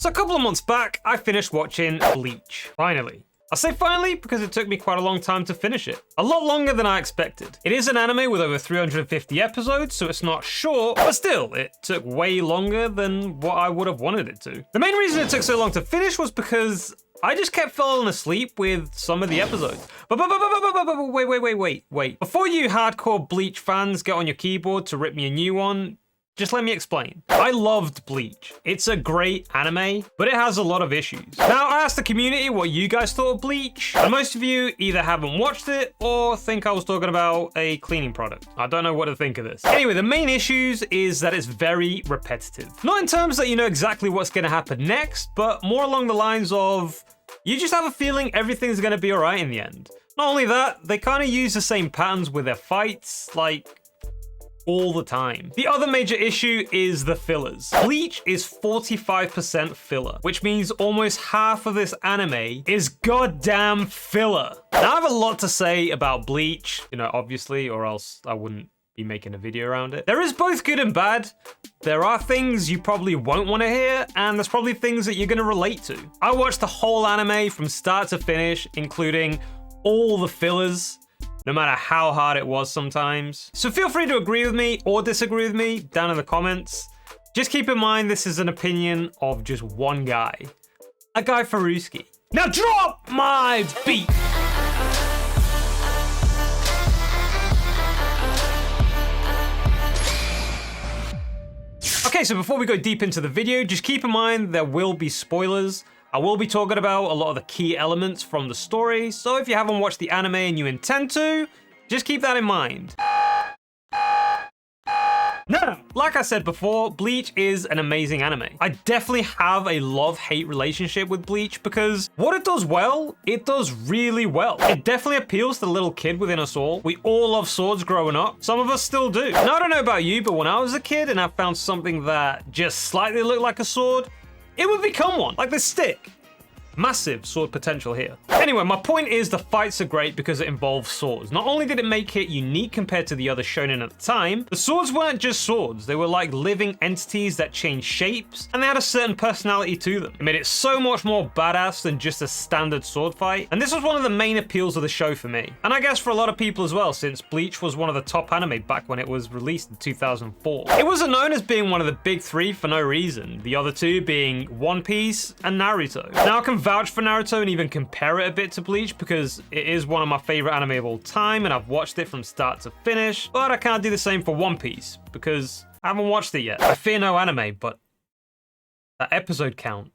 So a couple of months back, I finished watching Bleach. Finally. I say finally because it took me quite a long time to finish it. A lot longer than I expected. It is an anime with over 350 episodes, so it's not short, but still, it took way longer than what I would have wanted it to. The main reason it took so long to finish was because I just kept falling asleep with some of the episodes. But wait. Before you hardcore Bleach fans get on your keyboard to rip me a new one, just let me explain. I loved Bleach. It's a great anime, but it has a lot of issues. Now, I asked the community what you guys thought of Bleach, and most of you either haven't watched it or think I was talking about a cleaning product. I don't know what to think of this. Anyway, the main issues is that it's very repetitive. Not in terms that you know exactly what's gonna happen next, but more along the lines of, you just have a feeling everything's gonna be alright in the end. Not only that, they kind of use the same patterns with their fights, like, all the time. The other major issue is the fillers. Bleach is 45% filler, which means almost half of this anime is goddamn filler. Now, I have a lot to say about Bleach, you know, obviously, or else I wouldn't be making a video around it. There is both good and bad. There are things you probably won't want to hear, and there's probably things that you're going to relate to. I watched the whole anime from start to finish, including all the fillers, no matter how hard it was sometimes. So feel free to agree with me or disagree with me down in the comments. Just keep in mind this is an opinion of just one guy, a GuyFarruski. Now drop my beat! Okay, so before we go deep into the video, just keep in mind there will be spoilers. I will be talking about a lot of the key elements from the story, so if you haven't watched the anime and you intend to, just keep that in mind. Now, like I said before, Bleach is an amazing anime. I definitely have a love-hate relationship with Bleach because what it does well, it does really well. It definitely appeals to the little kid within us all. We all love swords growing up. Some of us still do. Now, I don't know about you, but when I was a kid and I found something that just slightly looked like a sword, it would become one, like this stick. Massive sword potential here. Anyway, my point is the fights are great because it involves swords. Not only did it make it unique compared to the other shonen at the time, the swords weren't just swords. They were like living entities that changed shapes, and they had a certain personality to them. It made it so much more badass than just a standard sword fight, and this was one of the main appeals of the show for me. And I guess for a lot of people as well, since Bleach was one of the top anime back when it was released in 2004. It wasn't known as being one of the big three for no reason, the other two being One Piece and Naruto. Now I can vouch for Naruto and even compare it a bit to Bleach because it is one of my favorite anime of all time and I've watched it from start to finish, but I can't do the same for One Piece because I haven't watched it yet. I fear no anime, but that episode count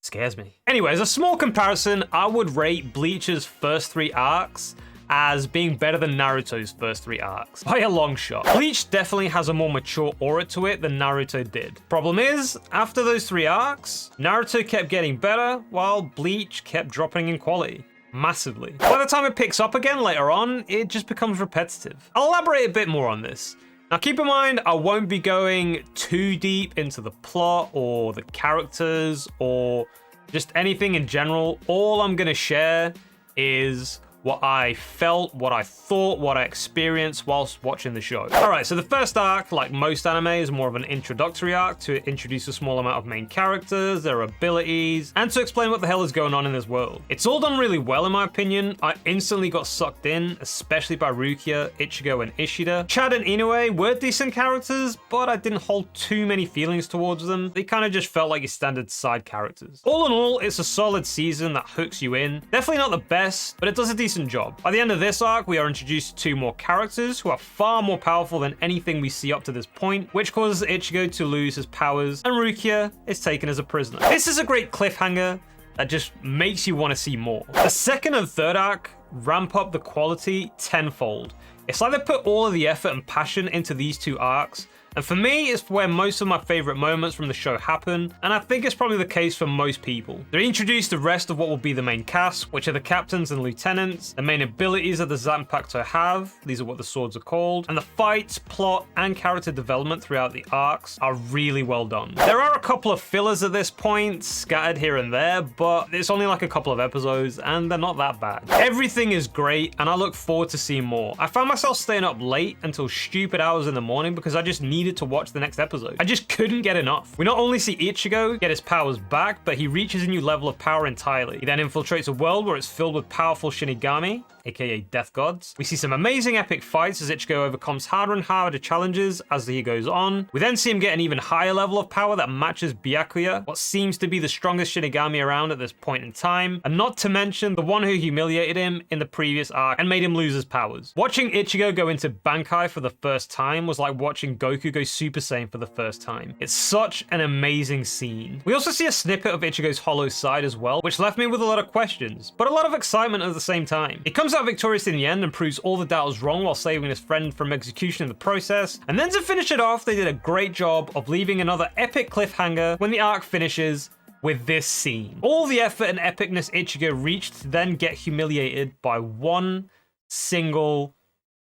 scares me. Anyway, as a small comparison, I would rate Bleach's first 3 arcs as being better than Naruto's first 3 arcs, by a long shot. Bleach definitely has a more mature aura to it than Naruto did. Problem is, after those 3 arcs, Naruto kept getting better, while Bleach kept dropping in quality. Massively. By the time it picks up again later on, it just becomes repetitive. I'll elaborate a bit more on this. Now keep in mind, I won't be going too deep into the plot or the characters or just anything in general. All I'm gonna share is what I felt, what I thought, what I experienced whilst watching the show. All right, so the first arc, like most anime, is more of an introductory arc to introduce a small amount of main characters, their abilities, and to explain what the hell is going on in this world. It's all done really well in my opinion. I instantly got sucked in, especially by Rukia, Ichigo, and Ishida. Chad and Inoue were decent characters, but I didn't hold too many feelings towards them. They kind of just felt like your standard side characters. All in all, it's a solid season that hooks you in. Definitely not the best, but it does a decent job. By the end of this arc, we are introduced to 2 more characters who are far more powerful than anything we see up to this point, which causes Ichigo to lose his powers, and Rukia is taken as a prisoner. This is a great cliffhanger that just makes you want to see more. The second and third arc ramp up the quality tenfold. It's like they put all of the effort and passion into these 2 arcs, and for me, it's where most of my favorite moments from the show happen, and I think it's probably the case for most people. They introduce the rest of what will be the main cast, which are the captains and lieutenants, the main abilities that the Zanpakuto have, these are what the swords are called, and the fights, plot, and character development throughout the arcs are really well done. There are a couple of fillers at this point, scattered here and there, but it's only like a couple of episodes, and they're not that bad. Everything is great, and I look forward to seeing more. I found myself staying up late until stupid hours in the morning because I just need needed to watch the next episode. I just couldn't get enough. We not only see Ichigo get his powers back, but he reaches a new level of power entirely. He then infiltrates a world where it's filled with powerful Shinigami, aka death gods. We see some amazing epic fights as Ichigo overcomes harder and harder challenges as the year goes on. We then see him get an even higher level of power that matches Byakuya, what seems to be the strongest Shinigami around at this point in time, and not to mention the one who humiliated him in the previous arc and made him lose his powers. Watching Ichigo go into Bankai for the first time was like watching Goku go Super Saiyan for the first time. It's such an amazing scene. We also see a snippet of Ichigo's hollow side as well, which left me with a lot of questions, but a lot of excitement at the same time. He comes out victorious in the end and proves all the doubters wrong while saving his friend from execution in the process. And then to finish it off, they did a great job of leaving another epic cliffhanger when the arc finishes with this scene. All the effort and epicness Ichigo reached to then get humiliated by one single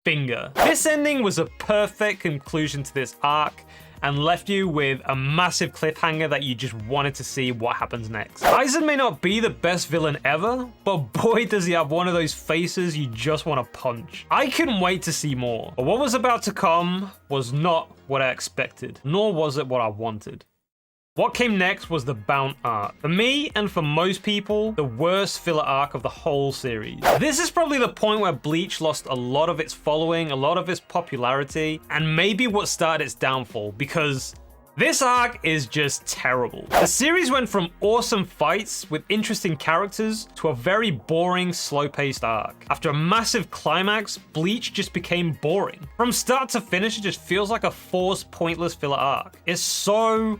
finger. This ending was a perfect conclusion to this arc and left you with a massive cliffhanger that you just wanted to see what happens next. Aizen may not be the best villain ever, but boy does he have one of those faces you just want to punch. I couldn't wait to see more, but what was about to come was not what I expected, nor was it what I wanted. What came next was the Bount arc. For me, and for most people, the worst filler arc of the whole series. This is probably the point where Bleach lost a lot of its following, a lot of its popularity, and maybe what started its downfall, because this arc is just terrible. The series went from awesome fights with interesting characters to a very boring, slow-paced arc. After a massive climax, Bleach just became boring. From start to finish, it just feels like a forced, pointless filler arc. It's so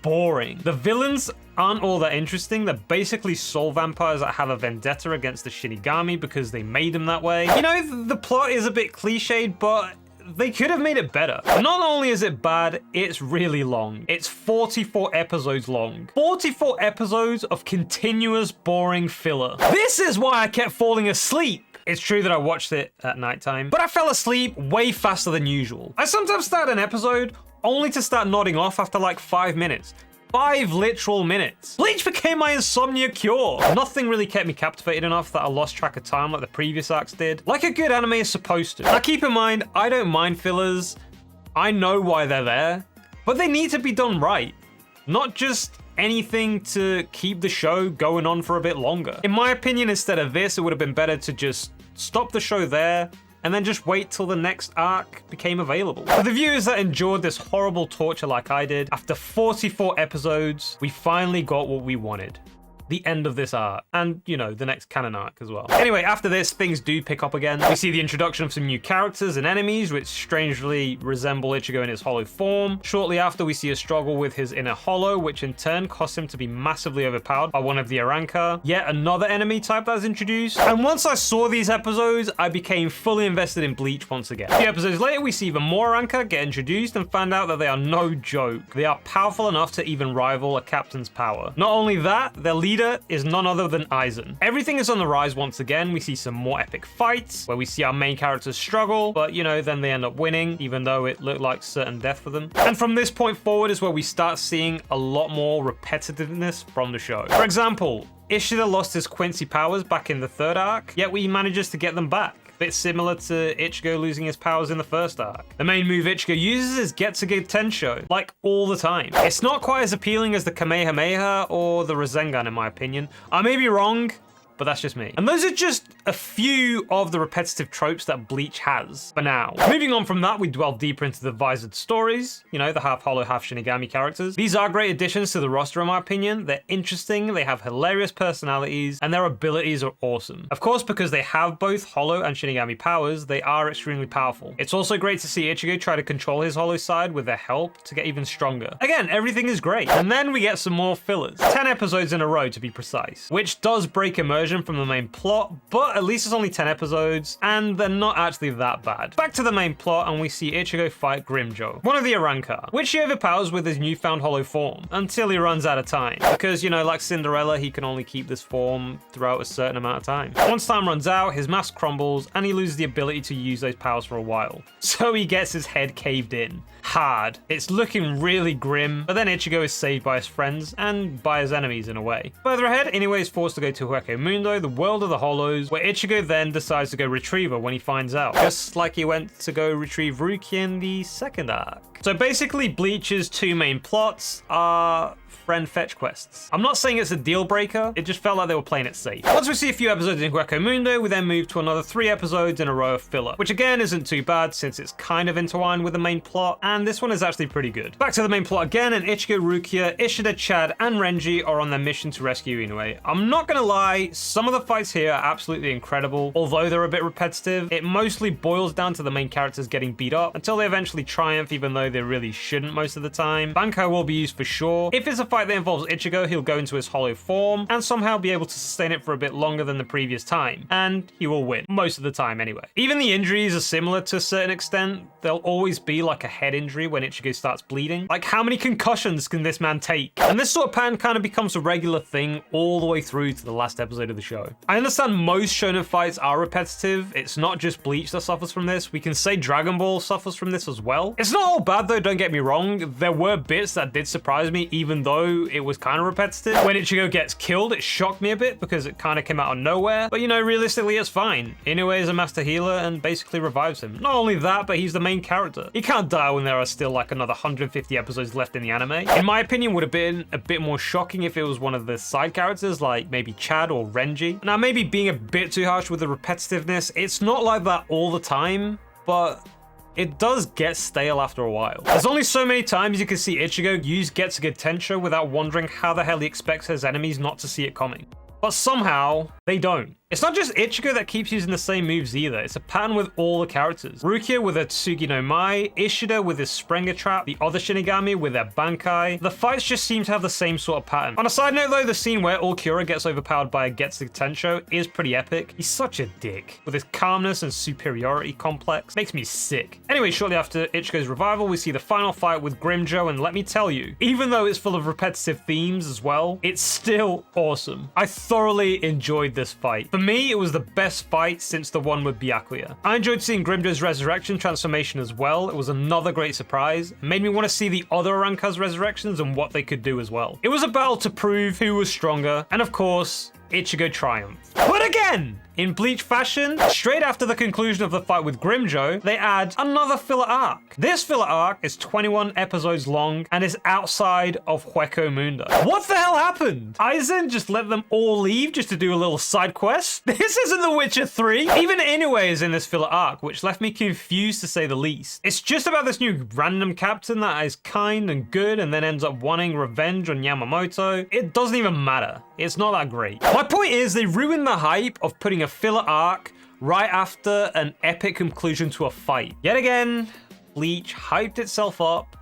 boring. The villains aren't all that interesting. They're basically soul vampires that have a vendetta against the Shinigami because they made them that way. You know, the plot is a bit cliched, but they could have made it better. Not only is it bad, it's really long. It's 44 episodes long. 44 episodes of continuous boring filler. This is why I kept falling asleep. It's true that I watched it at nighttime, but I fell asleep way faster than usual. I sometimes start an episode only to start nodding off after like 5 minutes. 5 literal minutes. Bleach became my insomnia cure. Nothing really kept me captivated enough that I lost track of time like the previous arcs did, like a good anime is supposed to. Now keep in mind, I don't mind fillers. I know why they're there, but they need to be done right. Not just anything to keep the show going on for a bit longer. In my opinion, instead of this, it would have been better to just stop the show there and then just wait till the next arc became available. For the viewers that endured this horrible torture like I did, after 44 episodes, we finally got what we wanted. The end of this arc, and you know, the next canon arc as well. Anyway, after this, things do pick up again. We see the introduction of some new characters and enemies which strangely resemble Ichigo in his hollow form. Shortly after, we see a struggle with his inner hollow, which in turn costs him to be massively overpowered by one of the Arrancar. Yet another enemy type that's introduced. And once I saw these episodes, I became fully invested in Bleach once again. A few episodes later, we see even more Arrancar get introduced and find out that they are no joke. They are powerful enough to even rival a captain's power. Not only that, their leader is none other than Aizen. Everything is on the rise once again. We see some more epic fights where we see our main characters struggle, but you know, then they end up winning, even though it looked like certain death for them. And from this point forward is where we start seeing a lot more repetitiveness from the show. For example, Ishida lost his Quincy powers back in the 3rd arc, yet he manages to get them back. Bit similar to Ichigo losing his powers in the 1st arc. The main move Ichigo uses is Getsuge Tensho, like all the time. It's not quite as appealing as the Kamehameha or the Rasengan in my opinion. I may be wrong, but that's just me. And those are just a few of the repetitive tropes that Bleach has for now. Moving on from that, we dwell deeper into the Visored stories, you know, the half-hollow, half-Shinigami characters. These are great additions to the roster in my opinion. They're interesting, they have hilarious personalities, and their abilities are awesome. Of course, because they have both hollow and Shinigami powers, they are extremely powerful. It's also great to see Ichigo try to control his hollow side with their help to get even stronger. Again, everything is great. And then we get some more fillers. 10 episodes in a row to be precise, which does break immersion from the main plot, but at least it's only 10 episodes, and they're not actually that bad. Back to the main plot, and we see Ichigo fight Grimmjow, one of the Arrancar, which he overpowers with his newfound hollow form, until he runs out of time. Because, you know, like Cinderella, he can only keep this form throughout a certain amount of time. Once time runs out, his mask crumbles, and he loses the ability to use those powers for a while. So he gets his head caved in. Hard. It's looking really grim, but then Ichigo is saved by his friends, and by his enemies in a way. Further ahead, Inoue is forced to go to Hueco Moon Mundo, the world of the Hollows, where Ichigo then decides to go retrieve her when he finds out. Just like he went to go retrieve Rukia in the second arc. So basically, Bleach's two main plots are friend fetch quests. I'm not saying it's a deal breaker, it just felt like they were playing it safe. Once we see a few episodes in Hueco Mundo, we then move to another 3 episodes in a row of filler, which again isn't too bad since it's kind of intertwined with the main plot, and this one is actually pretty good. Back to the main plot again, and Ichigo, Rukia, Ishida, Chad, and Renji are on their mission to rescue Inoue. I'm not gonna lie, some of the fights here are absolutely incredible, although they're a bit repetitive. It mostly boils down to the main characters getting beat up until they eventually triumph, even though they really shouldn't most of the time. Bankai will be used for sure. If it's a fight that involves Ichigo, he'll go into his hollow form and somehow be able to sustain it for a bit longer than the previous time, and he will win, most of the time anyway. Even the injuries are similar to a certain extent. There'll always be like a head injury when Ichigo starts bleeding. Like, how many concussions can this man take? And this sort of pattern kind of becomes a regular thing all the way through to the last episode of the show. I understand most shonen fights are repetitive. It's not just Bleach that suffers from this. We can say Dragon Ball suffers from this as well. It's not all bad though, don't get me wrong. There were bits that did surprise me, even though it was kind of repetitive. When Ichigo gets killed, it shocked me a bit because it kind of came out of nowhere. But you know, realistically, it's fine. Inoue is a master healer and basically revives him. Not only that, but he's the main character. He can't die when there are still like another 150 episodes left in the anime. In my opinion, would have been a bit more shocking if it was one of the side characters like maybe Chad or Renji. Now, maybe being a bit too harsh with the repetitiveness, it's not like that all the time, but it does get stale after a while. There's only so many times you can see Ichigo use Getsuga Tensho without wondering how the hell he expects his enemies not to see it coming. But somehow, they don't. It's not just Ichigo that keeps using the same moves either. It's a pattern with all the characters. Rukia with her Tsugi no Mai, Ishida with his Sprenger Trap, the other Shinigami with their Bankai. The fights just seem to have the same sort of pattern. On a side note though, the scene where Ulquiorra gets overpowered by a Getsuga Tensho is pretty epic. He's such a dick. With his calmness and superiority complex, makes me sick. Anyway, shortly after Ichigo's revival, we see the final fight with Grimmjow, and let me tell you, even though it's full of repetitive themes as well, it's still awesome. I thoroughly enjoyed this fight. For me, it was the best fight since the one with Byakuya. I enjoyed seeing Grimmjow's resurrection transformation as well. It was another great surprise. It made me want to see the other Aranka's resurrections and what they could do as well. It was a battle to prove who was stronger, and of course, Ichigo triumphed. But again, in Bleach fashion, straight after the conclusion of the fight with Grimmjow, they add another filler arc. This filler arc is 21 episodes long and is outside of Hueco Mundo. What the hell happened? Aizen just let them all leave just to do a little side quest? This isn't The Witcher 3. Even Inoue is in this filler arc, which left me confused to say the least. It's just about this new random captain that is kind and good and then ends up wanting revenge on Yamamoto. It doesn't even matter. It's not that great. My point is, they ruined the hype of putting a filler arc right after an epic conclusion to a fight. Yet again, Bleach hyped itself up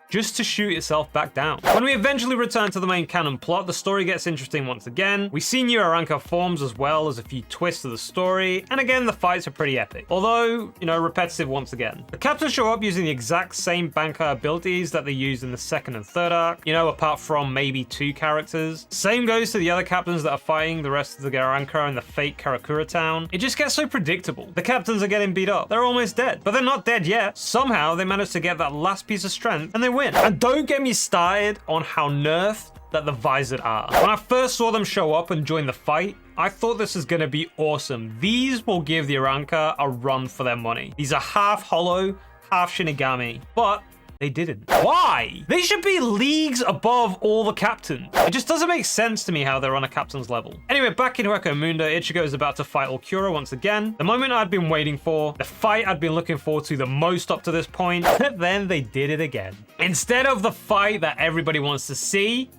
just to shoot itself back down. When we eventually return to the main canon plot, the story gets interesting once again. We see new Aranka forms as well as a few twists to the story, and again, the fights are pretty epic. Although, you know, repetitive once again. The captains show up using the exact same Bankai abilities that they used in the second and third arc, you know, apart from maybe 2 characters. Same goes to the other captains that are fighting the rest of the Aranka in the fake Karakura town. It just gets so predictable. The captains are getting beat up. They're almost dead, but they're not dead yet. Somehow, they manage to get that last piece of strength, and they win. And don't get me started on how nerfed that the Visored are. When I first saw them show up and join the fight, I thought this was gonna be awesome. These will give the Aranka a run for their money. These are half hollow, half Shinigami, but they didn't. Why? They should be leagues above all the captains. It just doesn't make sense to me how they're on a captain's level. Anyway, back in Hueco Mundo, Ichigo is about to fight Ulquiorra once again. The moment I'd been waiting for, the fight I'd been looking forward to the most up to this point, but then they did it again. Instead of the fight that everybody wants to see,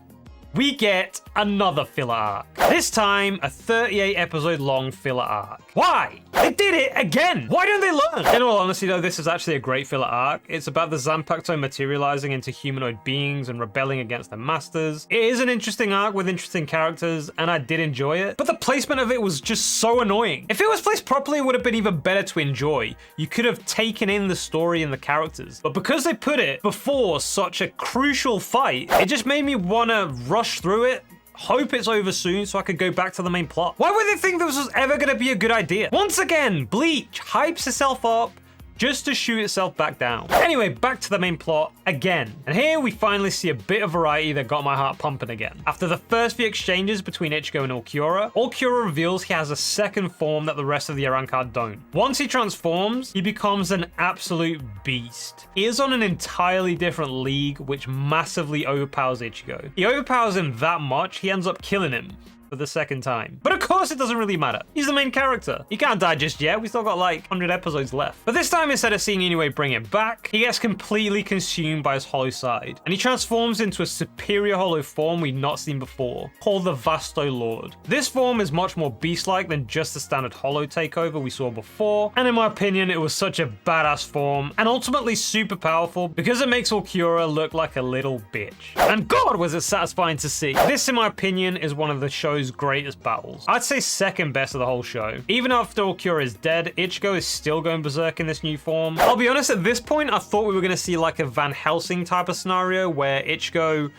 we get another filler arc. This time, a 38 episode long filler arc. Why? They did it again! Why don't they learn? In all honesty though, this is actually a great filler arc. It's about the Zanpakuto materializing into humanoid beings and rebelling against their masters. It is an interesting arc with interesting characters, and I did enjoy it, but the placement of it was just so annoying. If it was placed properly, it would have been even better to enjoy. You could have taken in the story and the characters, but because they put it before such a crucial fight, it just made me want to rush through it, hope it's over soon so I could go back to the main plot. Why would they think this was ever going to be a good idea? Once again, Bleach hypes itself up just to shoot itself back down. Anyway, back to the main plot again. And here we finally see a bit of variety that got my heart pumping again. After the first few exchanges between Ichigo and Ulquiorra reveals he has a second form that the rest of the Arrancar don't. Once he transforms, he becomes an absolute beast. He is on an entirely different league, which massively overpowers Ichigo. He overpowers him that much, he ends up killing him for the second time. But of course it doesn't really matter. He's the main character. He can't die just yet. We still got like 100 episodes left. But this time, instead of seeing Inoue bring him back, he gets completely consumed by his hollow side. And he transforms into a superior hollow form we've not seen before, called the Vasto Lord. This form is much more beast-like than just the standard hollow takeover we saw before. And in my opinion, it was such a badass form and ultimately super powerful because it makes Ulquiorra look like a little bitch. And God, was it satisfying to see. This, in my opinion, is one of the show's greatest battles. I'd say second best of the whole show. Even after Ulquiorra is dead, Ichigo is still going berserk in this new form. I'll be honest, at this point, I thought we were going to see like a Van Helsing type of scenario where Ichigo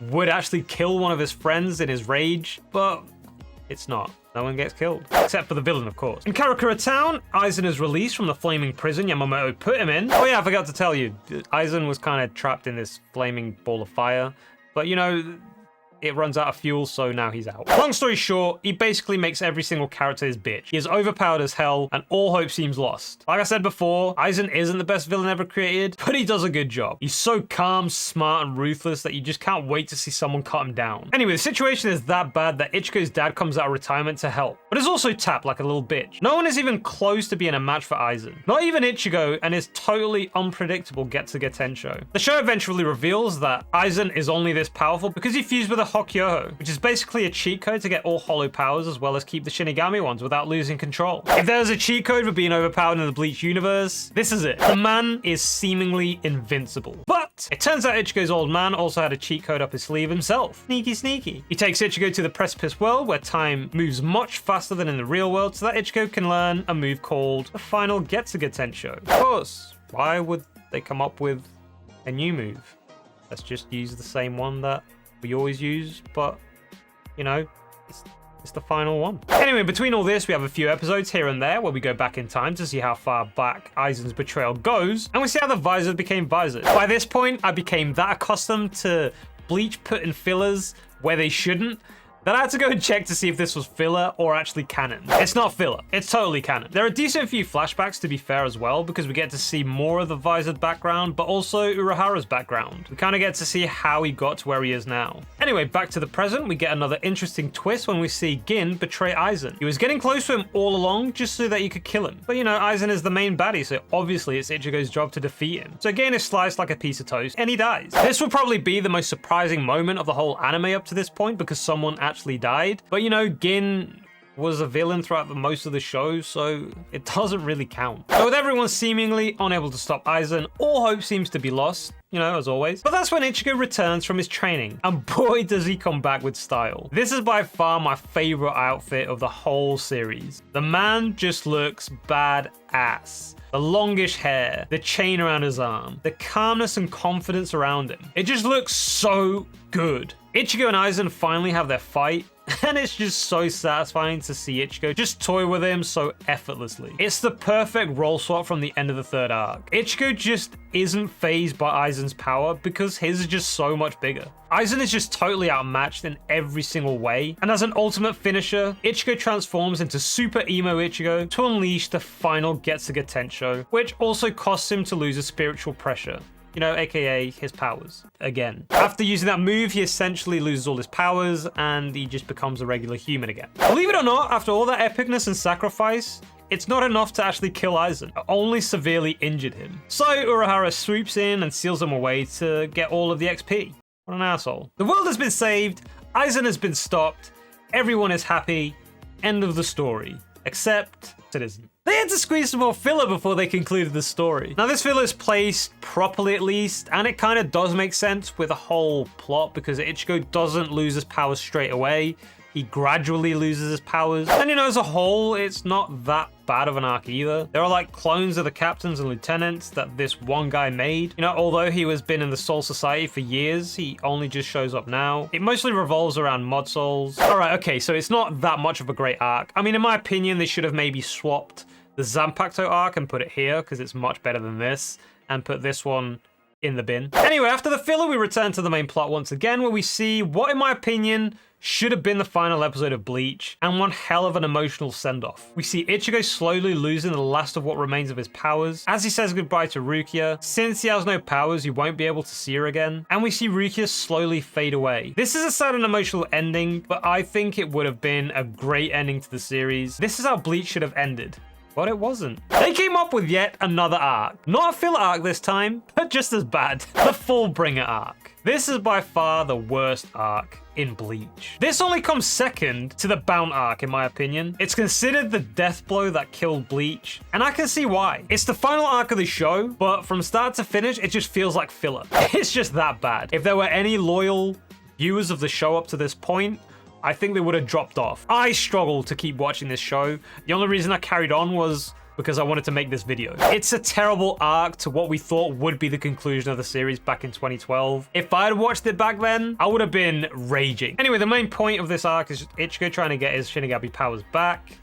would actually kill one of his friends in his rage, but it's not. No one gets killed. Except for the villain, of course. In Karakura Town, Aizen is released from the flaming prison Yamamoto put him in. Oh yeah, I forgot to tell you, Aizen was kind of trapped in this flaming ball of fire. But you know, it runs out of fuel, so now he's out. Long story short, he basically makes every single character his bitch. He is overpowered as hell, and all hope seems lost. Like I said before, Aizen isn't the best villain ever created, but he does a good job. He's so calm, smart, and ruthless that you just can't wait to see someone cut him down. Anyway, the situation is that bad that Ichigo's dad comes out of retirement to help, but is also tapped like a little bitch. No one is even close to being a match for Aizen. Not even Ichigo and his totally unpredictable Getsuga Tensho. The show eventually reveals that Aizen is only this powerful because he fused with a Hokyoho, which is basically a cheat code to get all hollow powers as well as keep the Shinigami ones without losing control. If there was a cheat code for being overpowered in the Bleach universe, this is it. The man is seemingly invincible. But it turns out Ichigo's old man also had a cheat code up his sleeve himself. Sneaky, sneaky. He takes Ichigo to the Precipice world where time moves much faster than in the real world so that Ichigo can learn a move called the Final Getsuga Tensho. Of course, why would they come up with a new move? Let's just use the same one that we always use, but you know, it's the final one. Anyway, between all this, we have a few episodes here and there where we go back in time to see how far back Aizen's betrayal goes, and we see how the Visor became Visor. By this point, I became that accustomed to Bleach putting fillers where they shouldn't that I had to go and check to see if this was filler or actually canon. It's not filler, it's totally canon. There are a decent few flashbacks to be fair as well, because we get to see more of the Visored background, but also Urahara's background. We kind of get to see how he got to where he is now. Anyway, back to the present, we get another interesting twist when we see Gin betray Aizen. He was getting close to him all along just so that he could kill him. But you know, Aizen is the main baddie, so obviously it's Ichigo's job to defeat him. So Gin is sliced like a piece of toast, and he dies. This will probably be the most surprising moment of the whole anime up to this point, because someone actually died. But you know, Gin was a villain throughout most of the show, so it doesn't really count. So with everyone seemingly unable to stop Aizen, all hope seems to be lost, you know, as always. But that's when Ichigo returns from his training, and boy does he come back with style. This is by far my favorite outfit of the whole series. The man just looks badass. The longish hair, the chain around his arm, the calmness and confidence around him. It just looks so good. Ichigo and Aizen finally have their fight, and it's just so satisfying to see Ichigo just toy with him so effortlessly. It's the perfect role swap from the end of the third arc. Ichigo just isn't fazed by Aizen's power because his is just so much bigger. Aizen is just totally outmatched in every single way, and as an ultimate finisher, Ichigo transforms into Super Emo Ichigo to unleash the final Getsuga Tensho, which also costs him to lose his spiritual pressure. You know, aka his powers, again. After using that move, he essentially loses all his powers and he just becomes a regular human again. Believe it or not, after all that epicness and sacrifice, it's not enough to actually kill Aizen. It only severely injured him. So Urahara swoops in and seals him away to get all of the XP. What an asshole. The world has been saved, Aizen has been stopped, everyone is happy, end of the story. Except it isn't. They had to squeeze some more filler before they concluded the story. Now this filler is placed properly at least, and it kind of does make sense with the whole plot because Ichigo doesn't lose his powers straight away. He gradually loses his powers. And you know, as a whole, it's not that bad of an arc either. There are like clones of the captains and lieutenants that this one guy made. You know, although he has been in the Soul Society for years, he only just shows up now. It mostly revolves around mod souls. All right, okay, so it's not that much of a great arc. I mean, in my opinion, they should have maybe swapped the Zanpakuto arc and put it here because it's much better than this, and put this one in the bin. Anyway, after the filler, we return to the main plot once again, where we see what, in my opinion, should have been the final episode of Bleach, and one hell of an emotional send-off. We see Ichigo slowly losing the last of what remains of his powers, as he says goodbye to Rukia. Since he has no powers, you won't be able to see her again, and we see Rukia slowly fade away. This is a sad and emotional ending, but I think it would have been a great ending to the series. This is how Bleach should have ended. But it wasn't. They came up with yet another arc. Not a filler arc this time, but just as bad. The Fullbringer arc. This is by far the worst arc in Bleach. This only comes second to the Bount arc, in my opinion. It's considered the death blow that killed Bleach, and I can see why. It's the final arc of the show, but from start to finish, it just feels like filler. It's just that bad. If there were any loyal viewers of the show up to this point, I think they would have dropped off. I struggled to keep watching this show. The only reason I carried on was because I wanted to make this video. It's a terrible arc to what we thought would be the conclusion of the series back in 2012. If I had watched it back then, I would have been raging. Anyway, the main point of this arc is Ichigo trying to get his Shinigami powers back.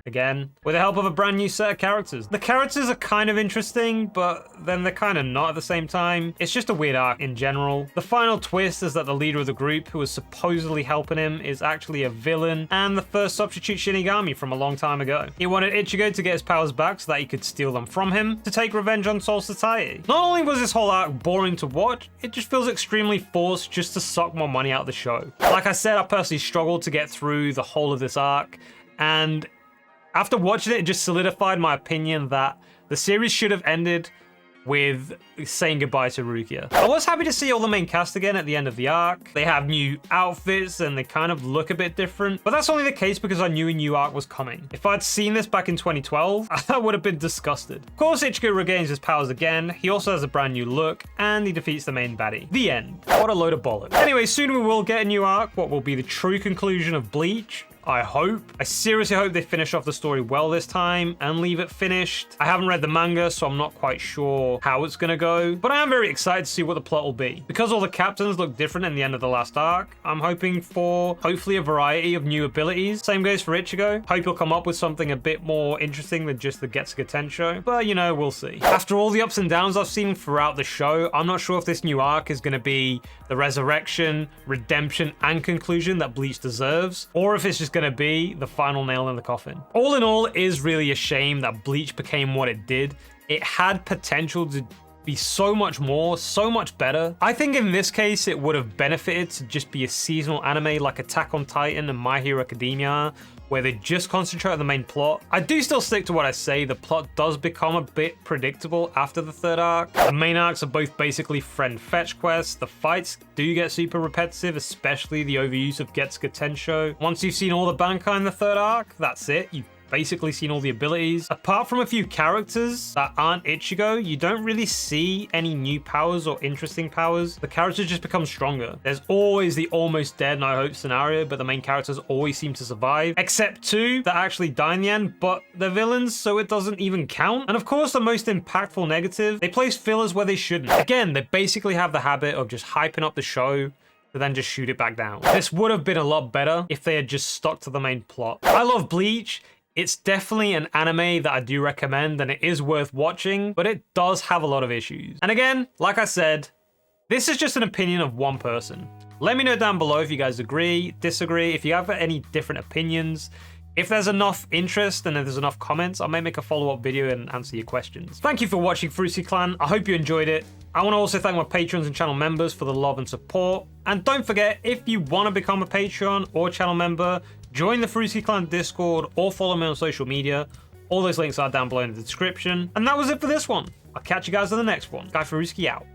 Again, with the help of a brand new set of characters. The characters are kind of interesting, but then they're kind of not at the same time. It's just a weird arc in general. The final twist is that the leader of the group, who was supposedly helping him, is actually a villain and the first substitute Shinigami from a long time ago. He wanted Ichigo to get his powers back so that he could steal them from him to take revenge on Soul Society. Not only was this whole arc boring to watch, it just feels extremely forced just to suck more money out of the show. Like I said, I personally struggled to get through the whole of this arc, and after watching it, it just solidified my opinion that the series should have ended with saying goodbye to Rukia. I was happy to see all the main cast again at the end of the arc. They have new outfits and they kind of look a bit different, but that's only the case because I knew a new arc was coming. If I'd seen this back in 2012, I would have been disgusted. Of course, Ichigo regains his powers again. He also has a brand new look and he defeats the main baddie. The end. What a load of bollocks. Anyway, soon we will get a new arc, what will be the true conclusion of Bleach. I hope. I seriously hope they finish off the story well this time and leave it finished. I haven't read the manga, so I'm not quite sure how it's gonna go, but I am very excited to see what the plot will be. Because all the captains look different in the end of the last arc, I'm hoping for hopefully a variety of new abilities. Same goes for Ichigo. Hope he'll come up with something a bit more interesting than just the Getsuga Tensho, but you know, we'll see. After all the ups and downs I've seen throughout the show, I'm not sure if this new arc is gonna be the resurrection, redemption, and conclusion that Bleach deserves, or if it's just gonna be the final nail in the coffin. All in all, it is really a shame that Bleach became what it did. It had potential to be so much more, so much better. I think in this case, it would have benefited to just be a seasonal anime like Attack on Titan and My Hero Academia, where they just concentrate on the main plot. I do still stick to what I say, the plot does become a bit predictable after the third arc. The main arcs are both basically friend fetch quests. The fights do get super repetitive, especially the overuse of Getsuga Tensho. Once you've seen all the Bankai in the third arc, that's it. You've basically seen all the abilities. Apart from a few characters that aren't Ichigo, you don't really see any new powers or interesting powers. The characters just become stronger. There's always the almost dead No Hope scenario, but the main characters always seem to survive, except two that actually die in the end, but they're villains, so it doesn't even count. And of course, the most impactful negative, they place fillers where they shouldn't. Again, they basically have the habit of just hyping up the show to then just shoot it back down. This would have been a lot better if they had just stuck to the main plot. I love Bleach. It's definitely an anime that I do recommend and it is worth watching, but it does have a lot of issues. And again, like I said, this is just an opinion of one person. Let me know down below if you guys agree, disagree, if you have any different opinions. If there's enough interest and if there's enough comments, I may make a follow-up video and answer your questions. Thank you for watching, Farruski Clan. I hope you enjoyed it. I want to also thank my patrons and channel members for the love and support. And don't forget, if you want to become a Patreon or channel member, join the Farruski Clan Discord or follow me on social media. All those links are down below in the description. And that was it for this one. I'll catch you guys in the next one. GuyFarruski out.